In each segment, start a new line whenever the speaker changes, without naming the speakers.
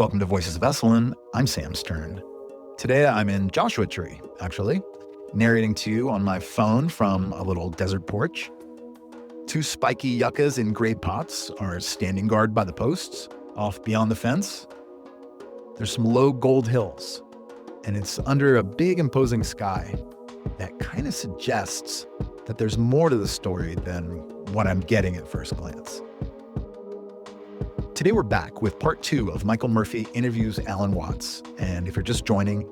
Welcome to Voices of Esalen. I'm Sam Stern. Today I'm in Joshua Tree, actually, narrating to you on my phone from a little desert porch. Two spiky yuccas in gray pots are standing guard by the posts, off beyond the fence. There's some low gold hills, and it's under a big imposing sky that kind of suggests that there's more to the story than what I'm getting at first glance. Today we're back with part 2 of Michael Murphy interviews Alan Watts. And if you're just joining,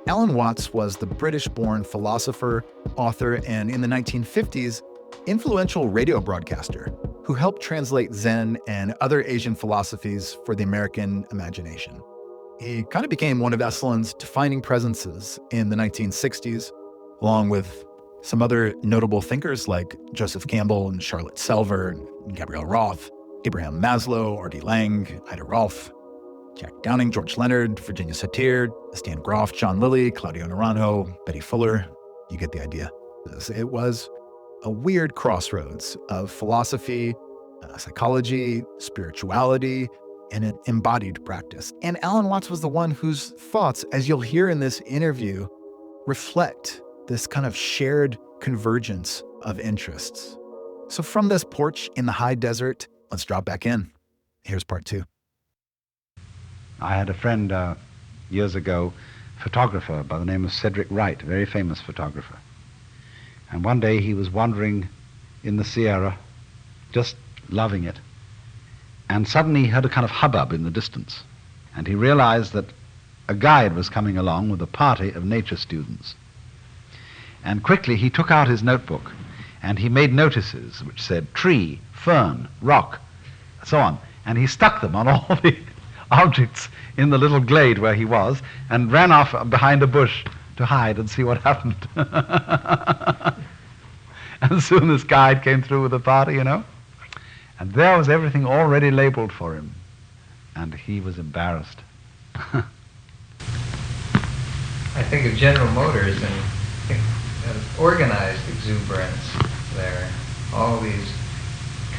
Alan Watts was the British-born philosopher, author, and in the 1950s, influential radio broadcaster who helped translate Zen and other Asian philosophies for the American imagination. He kind of became one of Esalen's defining presences in the 1960s, along with some other notable thinkers like Joseph Campbell and Charlotte Selver and Gabrielle Roth, Abraham Maslow, R.D. Laing, Ida Rolf, Jack Downing, George Leonard, Virginia Satir, Stan Groff, John Lilly, Claudio Naranjo, Betty Fuller. You get the idea. It was a weird crossroads of philosophy, psychology, spirituality, and an embodied practice. And Alan Watts was the one whose thoughts, as you'll hear in this interview, reflect this kind of shared convergence of interests. So from this porch in the high desert, let's drop back in. Here's part 2.
I had a friend years ago, photographer by the name of Cedric Wright, a very famous photographer. And one day he was wandering in the Sierra, just loving it. And suddenly he heard a kind of hubbub in the distance. And he realized that a guide was coming along with a party of nature students. And quickly he took out his notebook and he made notices which said tree, fern, rock, so on. And he stuck them on all the objects in the little glade where he was and ran off behind a bush to hide and see what happened. And soon this guide came through with the party, and there was everything already labeled for him. And he was embarrassed.
I think of General Motors and think of organized exuberance there. All these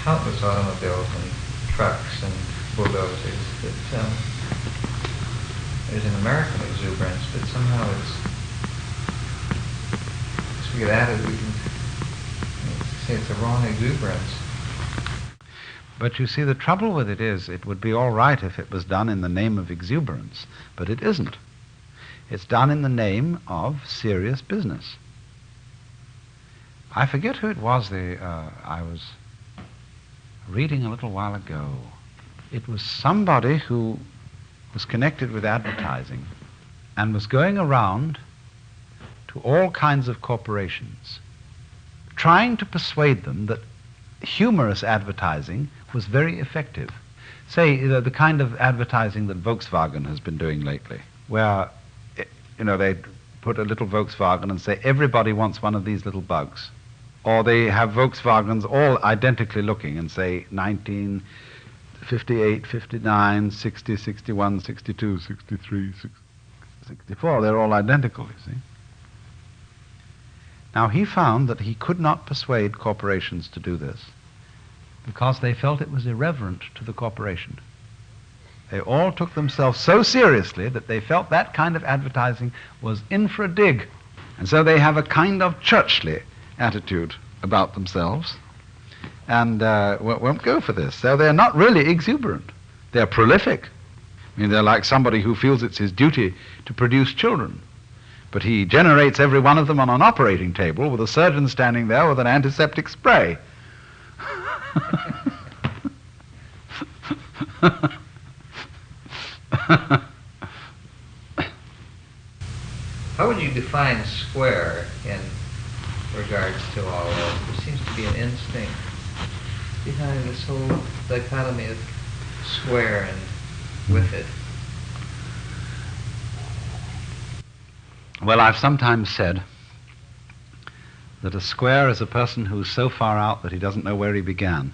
countless automobiles and trucks and bulldozers that there's an American exuberance, but somehow as we get at it, we can say it's a wrong exuberance.
But you see, the trouble with it is, it would be all right if it was done in the name of exuberance, but it isn't. It's done in the name of serious business. I forget who it was I was reading a little while ago. It was somebody who was connected with advertising and was going around to all kinds of corporations, trying to persuade them that humorous advertising was very effective. Say, the kind of advertising that Volkswagen has been doing lately, where, they put a little Volkswagen and say, everybody wants one of these little bugs. Or they have Volkswagens all identically looking and say 1958, 59, 60, 61, 62, 63, 64. They're all identical, you see. Now, he found that he could not persuade corporations to do this because they felt it was irreverent to the corporation. They all took themselves so seriously that they felt that kind of advertising was infra dig. And so they have a kind of churchly attitude about themselves and won't go for this. So they're not really exuberant. They're prolific. I mean, they're like somebody who feels it's his duty to produce children. But he generates every one of them on an operating table with a surgeon standing there with an antiseptic spray.
How would you define square in regards to all of this? There seems to be an instinct behind this whole dichotomy of square and with it.
Well, I've sometimes said that a square is a person who's so far out that he doesn't know where he began.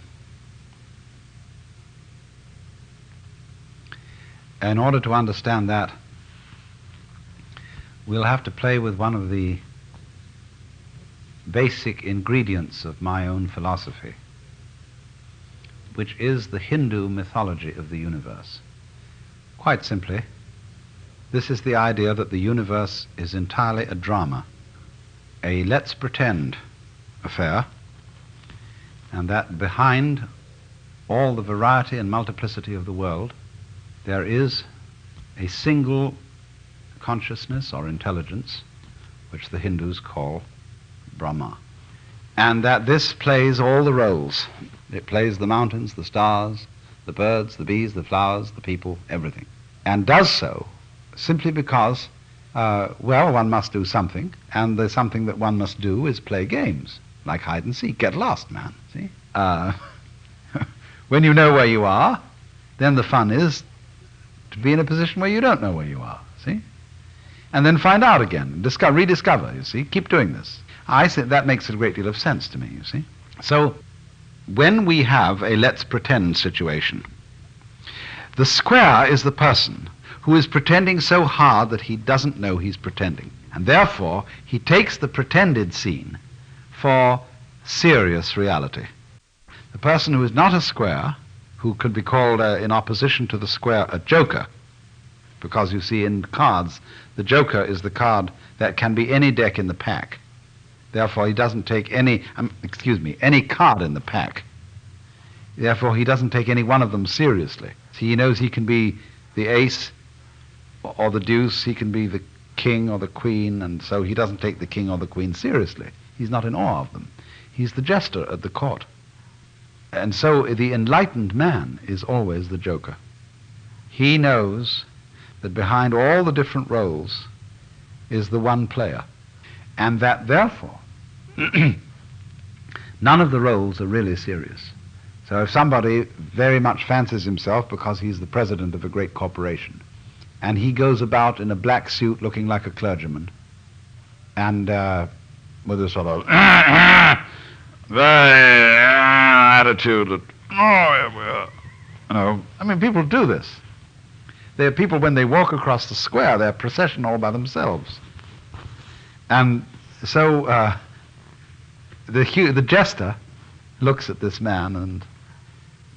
In order to understand that, we'll have to play with one of the basic ingredients of my own philosophy, which is the Hindu mythology of the universe. Quite simply, this is the idea that the universe is entirely a drama, a let's pretend affair, and that behind all the variety and multiplicity of the world, there is a single consciousness or intelligence, which the Hindus call Brahma. And that this plays all the roles. It plays the mountains, the stars, the birds, the bees, the flowers, the people, everything. And does so simply because, one must do something, and the something that one must do is play games, like hide and seek. Get lost, man, see? When you know where you are, then the fun is to be in a position where you don't know where you are, see? And then find out again, rediscover, you see? Keep doing this. I think that makes a great deal of sense to me, you see? So, when we have a let's pretend situation, the square is the person who is pretending so hard that he doesn't know he's pretending. And therefore, he takes the pretended scene for serious reality. The person who is not a square, who could be called, in opposition to the square, a joker, because you see in cards, the joker is the card that can be any deck in the pack. Therefore, he doesn't take any card in the pack. Therefore, he doesn't take any one of them seriously. So he knows he can be the ace or the deuce, he can be the king or the queen, and so he doesn't take the king or the queen seriously. He's not in awe of them. He's the jester at the court. And so the enlightened man is always the joker. He knows that behind all the different roles is the one player, and that therefore none of the roles are really serious. So if somebody very much fancies himself because he's the president of a great corporation, and he goes about in a black suit looking like a clergyman, and with a sort of attitude that, people do this. There are people, when they walk across the square, they're a procession all by themselves. And so the jester looks at this man and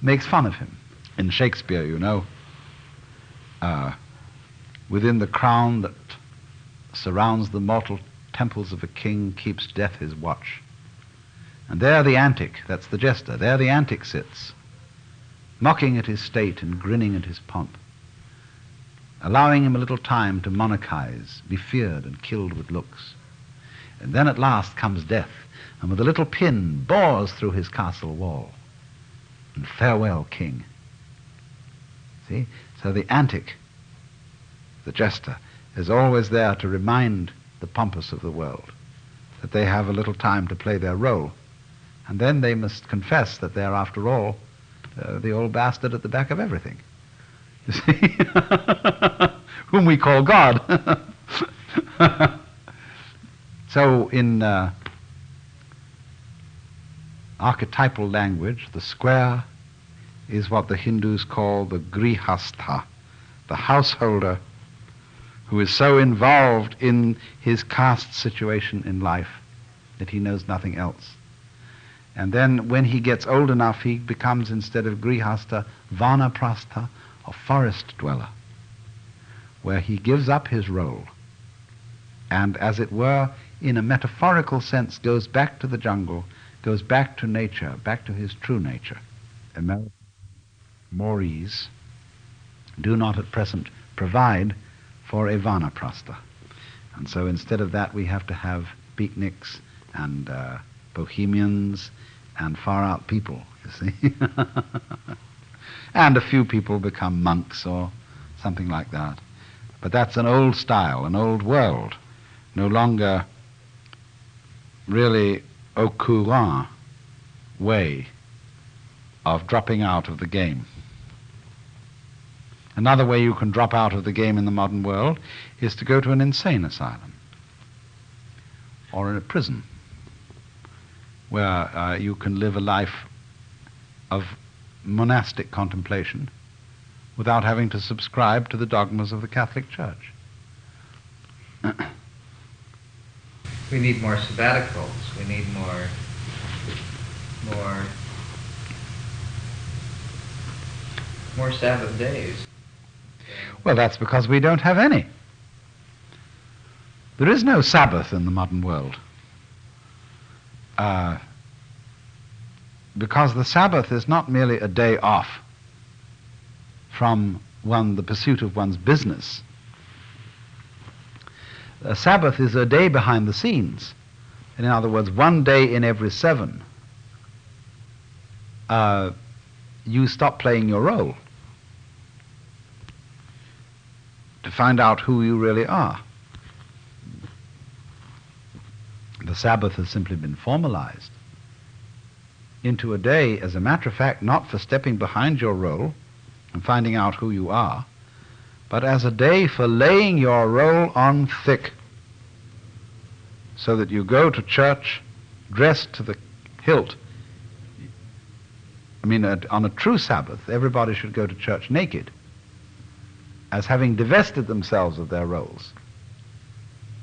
makes fun of him. In Shakespeare, within the crown that surrounds the mortal temples of a king keeps death his watch. And there the antic, that's the jester, there the antic sits, mocking at his state and grinning at his pomp, allowing him a little time to monarchize, be feared and killed with looks. And then at last comes death, and with a little pin bores through his castle wall. And farewell, king. See? So the antic, the jester, is always there to remind the pompous of the world that they have a little time to play their role. And then they must confess that they're, after all, the old bastard at the back of everything. You see? Whom we call God. So in archetypal language, the square is what the Hindus call the grihastha, the householder who is so involved in his caste situation in life that he knows nothing else. And then when he gets old enough, he becomes, instead of grihastha, vanaprastha, a forest dweller, where he gives up his role and, as it were, in a metaphorical sense, goes back to the jungle, goes back to nature, back to his true nature. American Maoris do not at present provide for a vanaprastha. And so instead of that, we have to have beatniks and bohemians and far-out people, you see. And a few people become monks or something like that. But that's an old style, an old world, no longer really au courant way of dropping out of the game. Another way you can drop out of the game in the modern world is to go to an insane asylum or in a prison where you can live a life of monastic contemplation without having to subscribe to the dogmas of the Catholic Church.
We need more sabbaticals. We need more Sabbath days.
Well, that's because we don't have any. There is no Sabbath in the modern world. Because the Sabbath is not merely a day off from the pursuit of one's business. A Sabbath is a day behind the scenes. In other words, one day in every 7, you stop playing your role to find out who you really are. The Sabbath has simply been formalized into a day, as a matter of fact, not for stepping behind your role and finding out who you are, but as a day for laying your role on thick, so that you go to church dressed to the hilt. I mean, on a true Sabbath, everybody should go to church naked, as having divested themselves of their roles.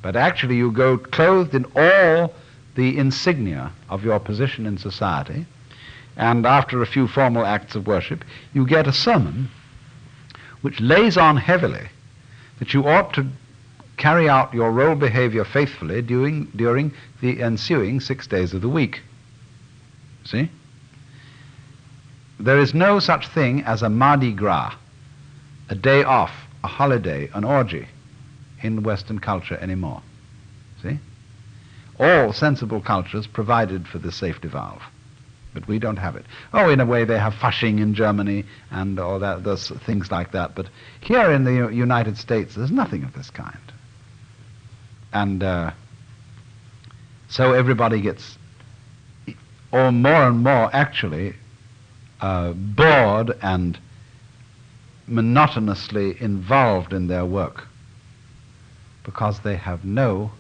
But actually you go clothed in all the insignia of your position in society, and after a few formal acts of worship, you get a sermon which lays on heavily that you ought to carry out your role behavior faithfully during the ensuing 6 days of the week. See? There is no such thing as a Mardi Gras, a day off, a holiday, an orgy in Western culture anymore. See? All sensible cultures provided for this safety valve, but we don't have it. Oh, in a way they have Fasching in Germany and all that, those things like that, but here in the United States there's nothing of this kind. And so everybody gets, or more and more actually, bored and monotonously involved in their work because they have no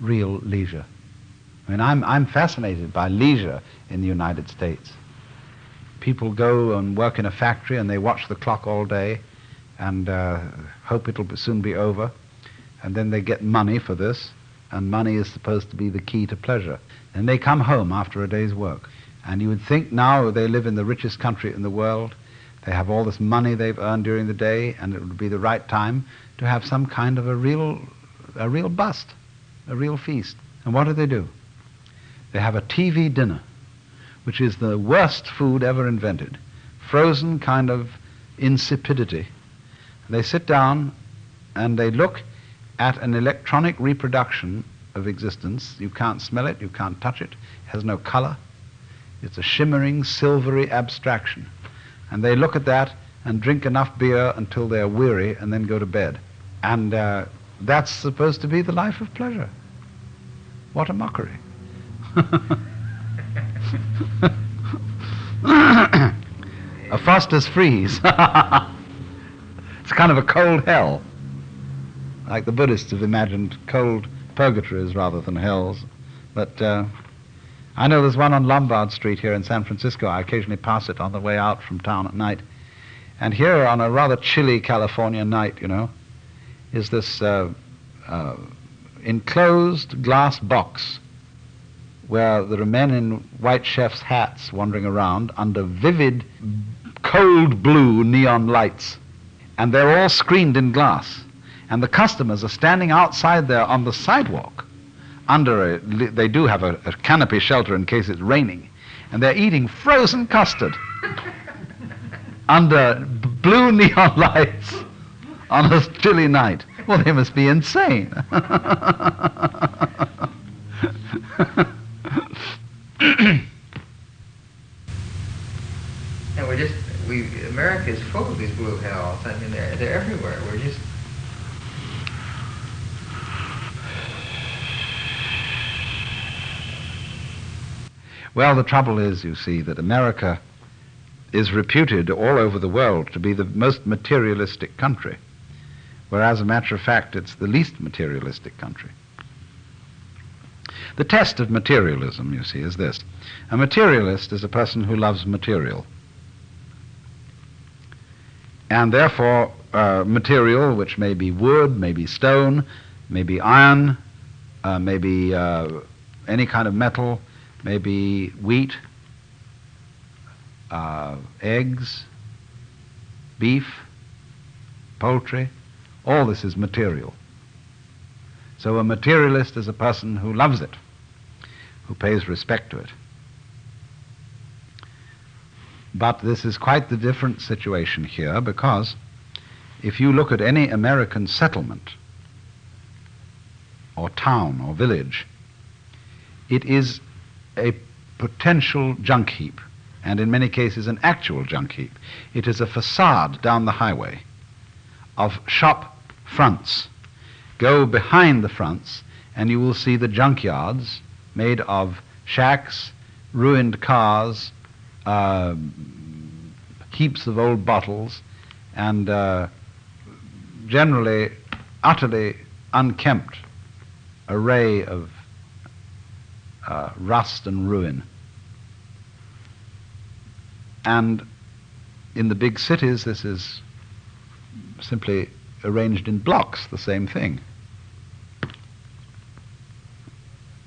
real leisure. I mean, I'm fascinated by leisure in the United States. People go and work in a factory and they watch the clock all day and hope it'll soon be over, and then they get money for this, and money is supposed to be the key to pleasure. And they come home after a day's work, and you would think now they live in the richest country in the world, they have all this money they've earned during the day, and it would be the right time to have some kind of a real bust, a real feast. And what do? They have a TV dinner, which is the worst food ever invented, frozen kind of insipidity. They sit down and they look at an electronic reproduction of existence. You can't smell it, you can't touch it, it has no color. It's a shimmering, silvery abstraction. And they look at that and drink enough beer until they're weary and then go to bed. And that's supposed to be the life of pleasure. What a mockery. A Foster's freeze. It's kind of a cold hell, like the Buddhists have imagined cold purgatories rather than hells. But I know there's one on Lombard Street here in San Francisco. I occasionally pass it on the way out from town at night. And here on a rather chilly California night, is this enclosed glass box where there are men in white chef's hats wandering around under vivid, cold blue neon lights. And they're all screened in glass. And the customers are standing outside there on the sidewalk they do have a canopy shelter in case it's raining, and they're eating frozen custard under blue neon lights on a chilly night. Well, they must be insane.
And America is full of these blue hells. I mean, they're everywhere. We're just...
Well, the trouble is, you see, that America is reputed all over the world to be the most materialistic country, whereas, as a matter of fact, it's the least materialistic country. The test of materialism, you see, is this. A materialist is a person who loves material. And therefore, material, which may be wood, may be stone, may be iron, may be any kind of metal, maybe wheat, eggs, beef, poultry, all this is material. So a materialist is a person who loves it, who pays respect to it. But this is quite the different situation here, because if you look at any American settlement or town or village, it is a potential junk heap, and in many cases an actual junk heap. It is a facade down the highway of shop fronts. Go behind the fronts and you will see the junkyards made of shacks, ruined cars, heaps of old bottles, and generally utterly unkempt array of rust and ruin. And in the big cities, this is simply arranged in blocks, the same thing.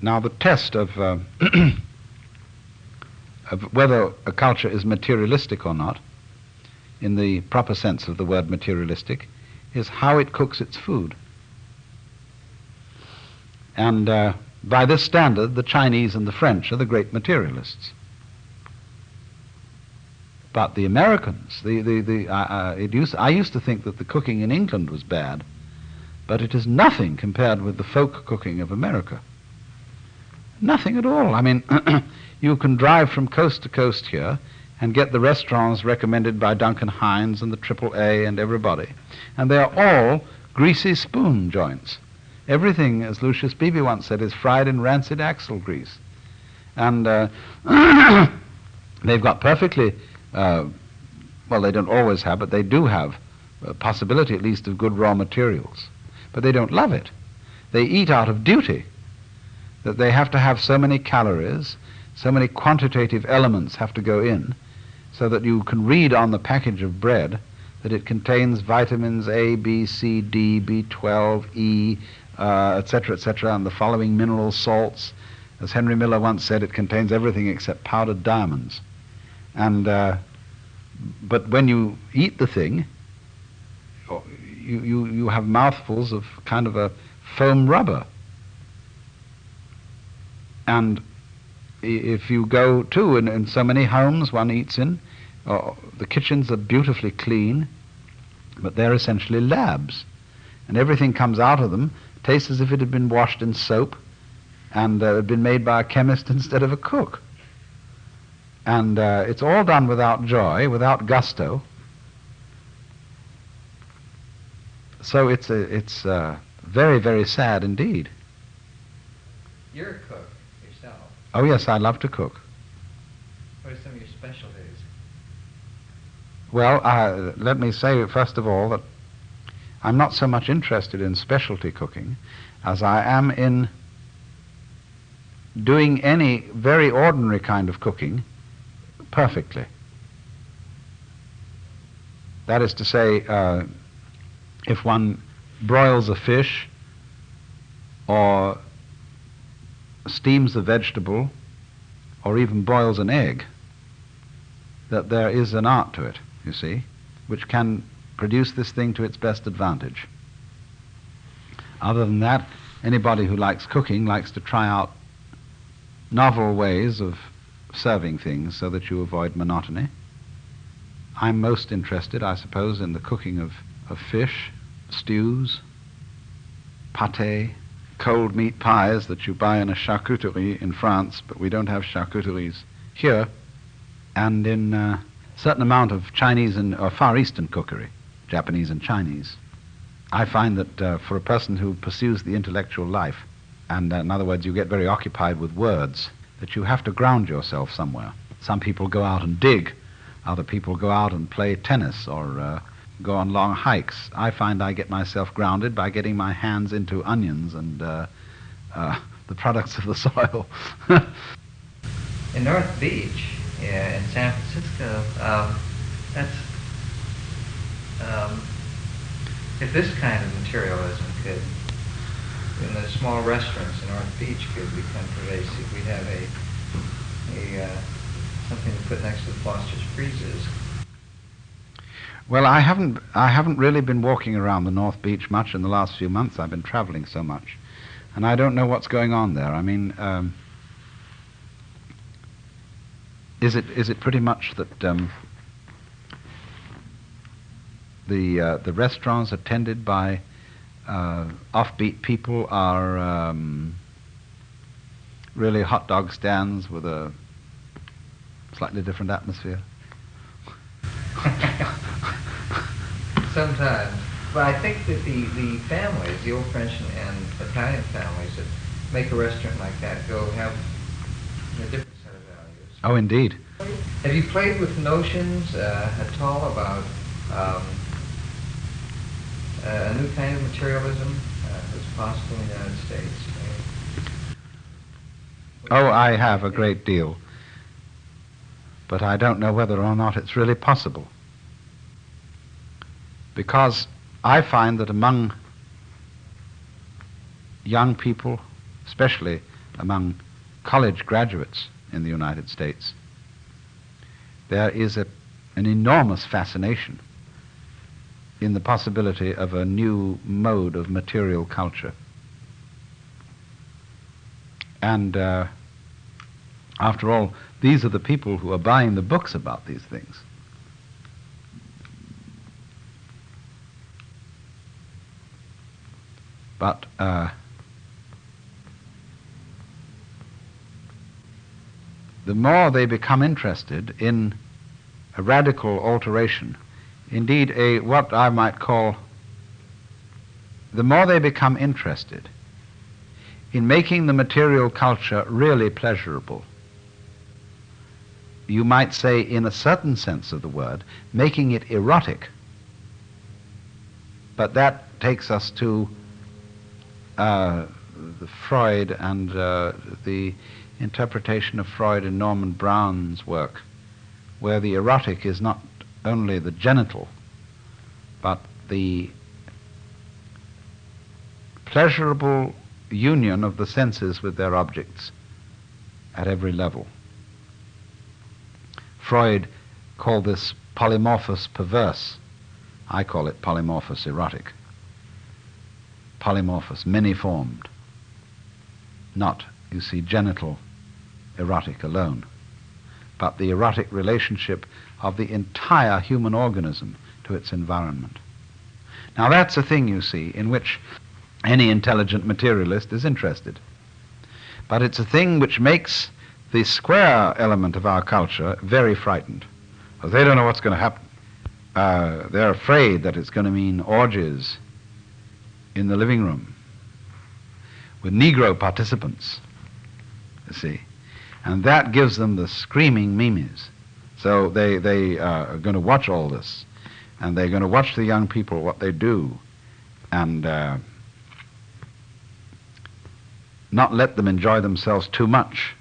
Now, the test of, of whether a culture is materialistic or not, in the proper sense of the word materialistic, is how it cooks its food. And by this standard, the Chinese and the French are the great materialists. But the Americans, I used to think that the cooking in England was bad, but it is nothing compared with the folk cooking of America. Nothing at all. I mean, you can drive from coast to coast here and get the restaurants recommended by Duncan Hines and the AAA and everybody. And they are all greasy spoon joints. Everything, as Lucius Beebe once said, is fried in rancid axle grease. And they've got perfectly, well, they don't always have, but they do have a possibility at least of good raw materials. But they don't love it. They eat out of duty, that they have to have so many calories, so many quantitative elements have to go in, so that you can read on the package of bread that it contains vitamins A, B, C, D, B12, E, etc., and the following mineral salts. As Henry Miller once said, it contains everything except powdered diamonds. And but when you eat the thing, you have mouthfuls of kind of a foam rubber. And if you go too, in so many homes one eats in, the kitchens are beautifully clean, but they're essentially labs. And everything comes out of them, tastes as if it had been washed in soap and had been made by a chemist instead of a cook. And it's all done without joy, without gusto. So it's very, very sad indeed.
You're a cook yourself.
Oh yes, I love to cook.
What are some of your specialties?
Well, let me say first of all that I'm not so much interested in specialty cooking as I am in doing any very ordinary kind of cooking perfectly. That is to say, if one broils a fish or steams a vegetable or even boils an egg, that there is an art to it, you see, which can produce this thing to its best advantage. Other than that, anybody who likes cooking likes to try out novel ways of serving things so that you avoid monotony. I'm most interested, I suppose, in the cooking of fish, stews, pâté, cold meat pies that you buy in a charcuterie in France, but we don't have charcuteries here, and in a certain amount of Chinese or Far Eastern cookery, Japanese and Chinese. I find that for a person who pursues the intellectual life, and in other words, you get very occupied with words, that you have to ground yourself somewhere. Some people go out and dig, other people go out and play tennis or go on long hikes. I find I get myself grounded by getting my hands into onions and the products of the soil.
In North Beach, in San Francisco, if this kind of materialism could, in the small restaurants in North Beach, could become pervasive, we'd have something to put next to the Foster's freezers.
Well, I haven't really been walking around the North Beach much in the last few months. I've been traveling so much, and I don't know what's going on there. I mean, is it pretty much that the restaurants attended by offbeat people are really hot dog stands with a slightly different atmosphere?
Sometimes. But I think that the families, the old French and Italian families that make a restaurant like that go have a different set of values.
Oh, indeed.
Have you played with notions at all about a new kind of materialism that's possible in the United States?
Oh, I have a great deal. But I don't know whether or not it's really possible. Because I find that among young people, especially among college graduates in the United States, there is an enormous fascination in the possibility of a new mode of material culture. And after all, these are the people who are buying the books about these things. But the more they become interested in a radical alteration, indeed what I might call, the more they become interested in making the material culture really pleasurable, you might say, in a certain sense of the word, making it erotic. But that takes us to the Freud and the interpretation of Freud in Norman Brown's work, where the erotic is not only the genital, but the pleasurable union of the senses with their objects at every level. Freud called this polymorphous perverse. I call it polymorphous erotic. Polymorphous, many-formed. Not, you see, genital erotic alone, but the erotic relationship of the entire human organism to its environment. Now that's a thing, you see, in which any intelligent materialist is interested. But it's a thing which makes the square element of our culture very frightened, because they don't know what's going to happen. They're afraid that it's going to mean orgies in the living room with Negro participants, you see. And that gives them the screaming memes. So they are going to watch all this, and they're going to watch the young people, what they do, and not let them enjoy themselves too much,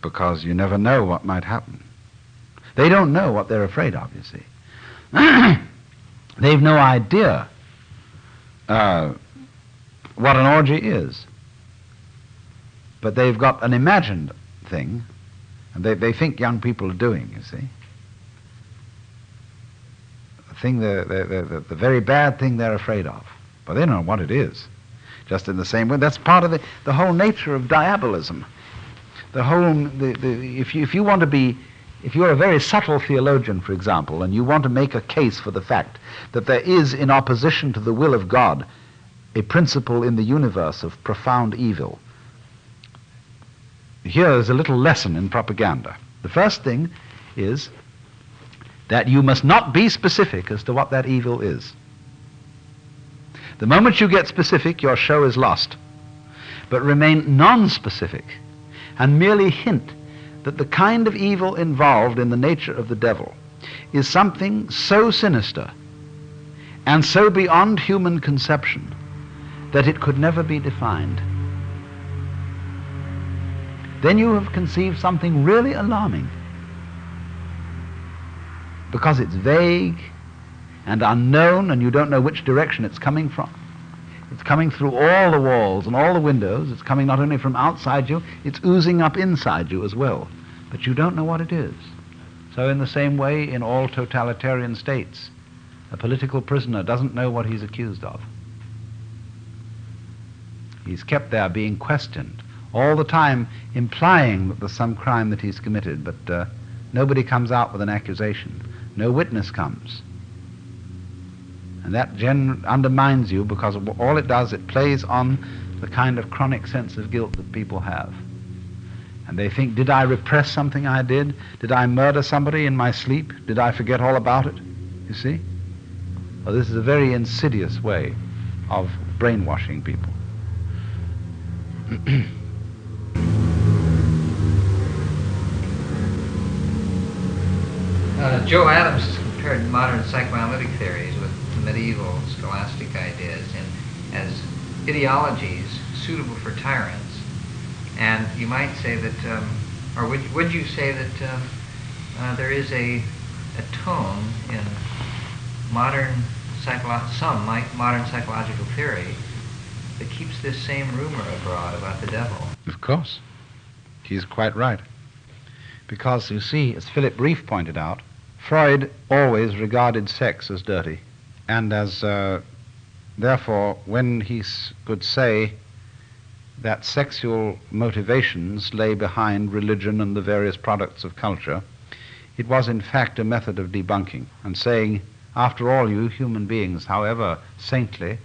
because you never know what might happen. They don't know what they're afraid of, you see. They've no idea what an orgy is. But they've got an imagined thing, and they think young people are doing, you see. The very bad thing they're afraid of. But they don't know what it is. Just in the same way, that's part of the whole nature of diabolism. If you want to be, if you're a very subtle theologian, for example, and you want to make a case for the fact that there is, in opposition to the will of God, a principle in the universe of profound evil, here's a little lesson in propaganda. The first thing is that you must not be specific as to what that evil is. The moment you get specific, your show is lost. But remain non-specific and merely hint that the kind of evil involved in the nature of the devil is something so sinister and so beyond human conception that it could never be defined. Then you have conceived something really alarming, because it's vague and unknown, and you don't know which direction it's coming from. It's coming through all the walls and all the windows. It's coming not only from outside you, it's oozing up inside you as well. But you don't know what it is. So in the same way, in all totalitarian states, a political prisoner doesn't know what he's accused of. He's kept there being questioned, all the time implying that there's some crime that he's committed, but nobody comes out with an accusation. No witness comes. And that undermines you, because all it does, it plays on the kind of chronic sense of guilt that people have. And they think, did I repress something I did? Did I murder somebody in my sleep? Did I forget all about it? You see? Well, this is a very insidious way of brainwashing people.
Joe Adams has compared modern psychoanalytic theories with medieval scholastic ideas as ideologies suitable for tyrants. And you might say that, or would you say that there is a tone in modern psychological theory that keeps this same rumor abroad about the devil?
Of course. He's quite right. Because, you see, as Philip Reef pointed out, Freud always regarded sex as dirty. And as, therefore, when he could say that sexual motivations lay behind religion and the various products of culture, it was in fact a method of debunking and saying, after all, you human beings, however saintly,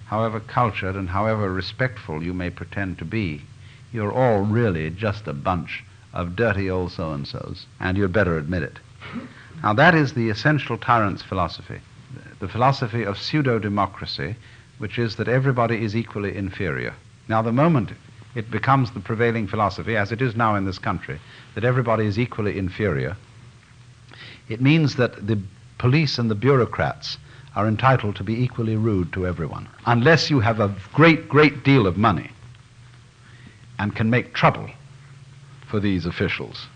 however cultured, and however respectful you may pretend to be, you're all really just a bunch of dirty old so-and-sos, and you'd better admit it. Now that is the essential tyrant's philosophy, the philosophy of pseudo-democracy, which is that everybody is equally inferior. Now the moment it becomes the prevailing philosophy, as it is now in this country, that everybody is equally inferior, it means that the police and the bureaucrats are entitled to be equally rude to everyone, unless you have a great, great deal of money and can make trouble for these officials.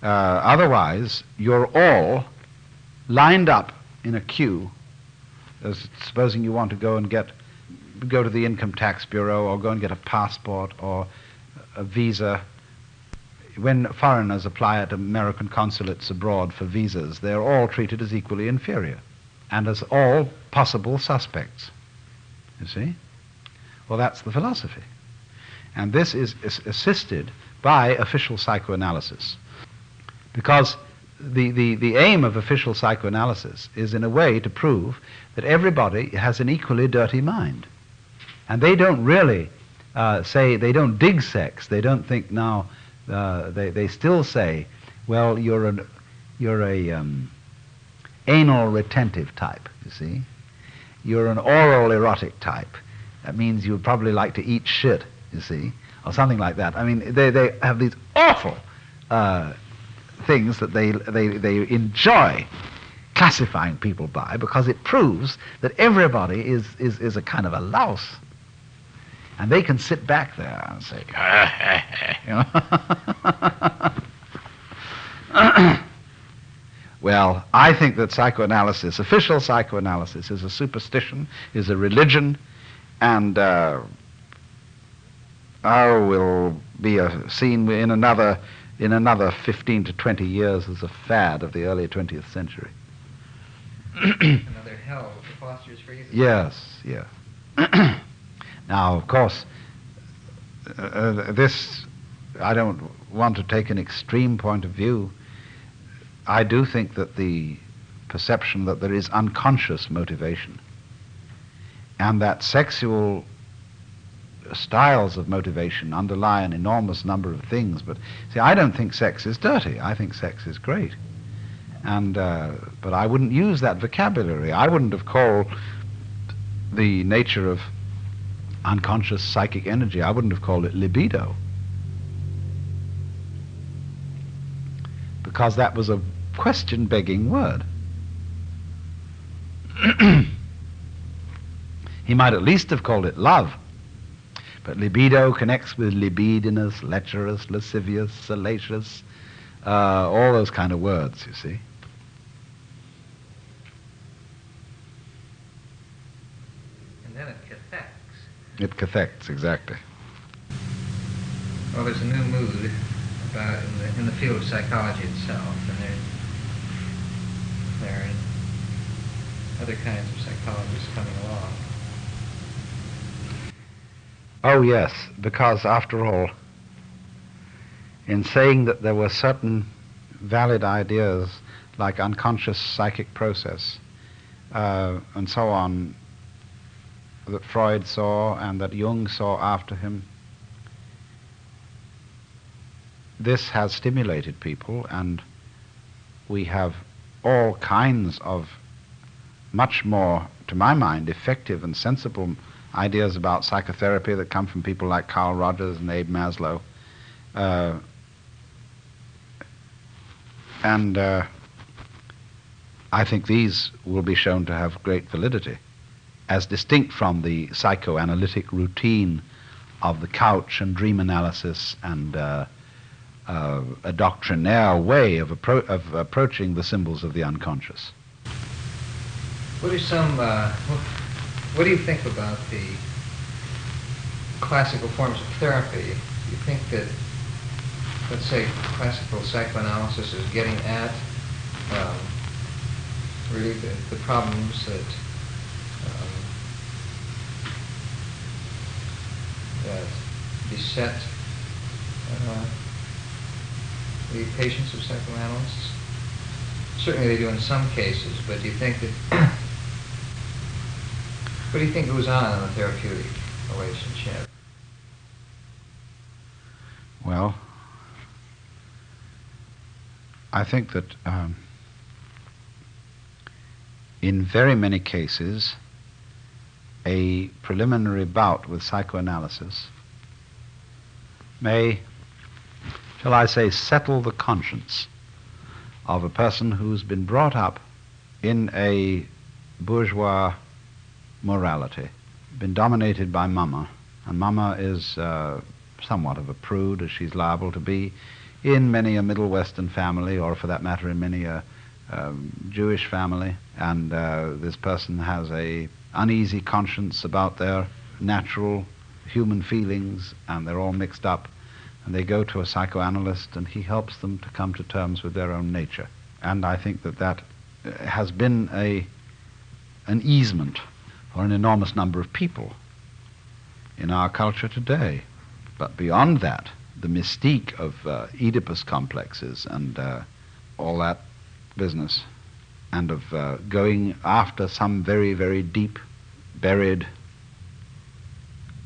Otherwise, you're all lined up in a queue, as supposing you want to go to the Income Tax Bureau or go and get a passport or a visa. When foreigners apply at American consulates abroad for visas, they're all treated as equally inferior and as all possible suspects. You see? Well, that's the philosophy. And this is assisted by official psychoanalysis. Because the aim of official psychoanalysis is, in a way, to prove that everybody has an equally dirty mind. And they don't really say, they don't dig sex. They don't think now, they still say, well, you're a anal retentive type, you see. You're an oral erotic type. That means you would probably like to eat shit, you see, or something like that. I mean, they have these awful things that they enjoy classifying people by, because it proves that everybody is a kind of a louse. And they can sit back there and say, you know. Well, I think that psychoanalysis, official psychoanalysis, is a superstition, is a religion, and will be seen in another 15 to 20 years as a fad of the early 20th century.
Another hell for Foster's freezes.
Yes, yes. Now, of course, this, I don't want to take an extreme point of view. I do think that the perception that there is unconscious motivation and that sexual styles of motivation underlie an enormous number of things. But see, I don't think sex is dirty. I think sex is great. And but I wouldn't use that vocabulary. I wouldn't have called the nature of unconscious psychic energy, I wouldn't have called it libido, because that was a question-begging word. He might at least have called it love, but libido connects with libidinous, lecherous, lascivious, salacious, all those kind of words, you see.
And then it cathects.
It cathects, exactly.
Well, there's a new mood about in the field of psychology itself, and there are other kinds of psychologists coming along.
Oh yes, because after all, in saying that there were certain valid ideas like unconscious psychic process and so on that Freud saw and that Jung saw after him, this has stimulated people, and we have all kinds of much more, to my mind, effective and sensible ideas about psychotherapy that come from people like Carl Rogers and Abe Maslow. And I think these will be shown to have great validity, as distinct from the psychoanalytic routine of the couch and dream analysis and a doctrinaire way of approaching the symbols of the unconscious.
What do you think about the classical forms of therapy? Do you think that, let's say, classical psychoanalysis is getting at really the problems that beset the patients of psychoanalysts? Certainly they do in some cases, but do you think that what do you think goes on in the therapeutic relationship?
Well, I think that in very many cases, a preliminary bout with psychoanalysis may, shall I say, settle the conscience of a person who's been brought up in a bourgeois morality, been dominated by Mama, and Mama is somewhat of a prude, as she's liable to be in many a Middle Western family, or for that matter in many a Jewish family, and this person has a uneasy conscience about their natural human feelings, and they're all mixed up, and they go to a psychoanalyst, and he helps them to come to terms with their own nature. And I think that has been an easement for an enormous number of people in our culture today. But beyond that, the mystique of Oedipus complexes and all that business, and of going after some very, very deep, buried,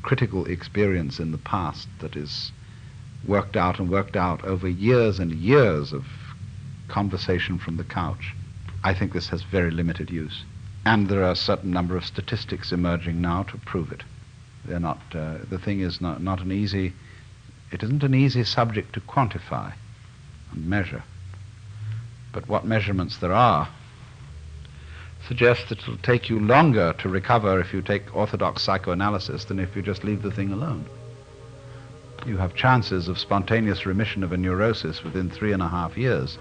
critical experience in the past that is worked out over years and years of conversation from the couch. I think this has very limited use. And there are a certain number of statistics emerging now to prove it. They're not, the thing is not an easy, it isn't an easy subject to quantify and measure. But what measurements there are suggest that it'll take you longer to recover if you take orthodox psychoanalysis than if you just leave the thing alone. You have chances of spontaneous remission of a neurosis within 3.5 years,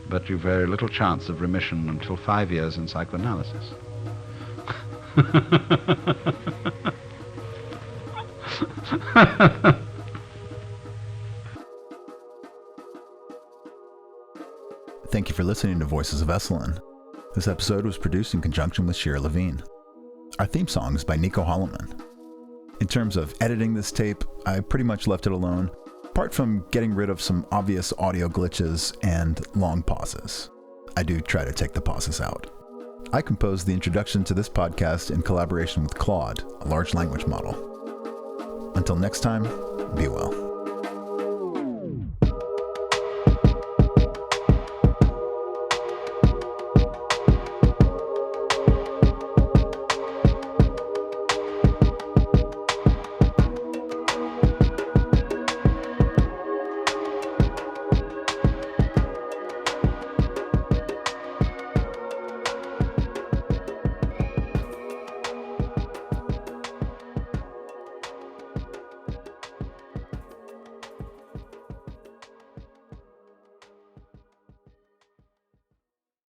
but you've very little chance of remission until 5 years in psychoanalysis.
Thank you for listening to Voices of Esalen. This episode was produced in conjunction with Shira Levine. Our theme song is by Nico Holloman. In terms of editing this tape, I pretty much left it alone, apart from getting rid of some obvious audio glitches and long pauses. I do try to take the pauses out. I composed the introduction to this podcast in collaboration with Claude, a large language model. Until next time, be well.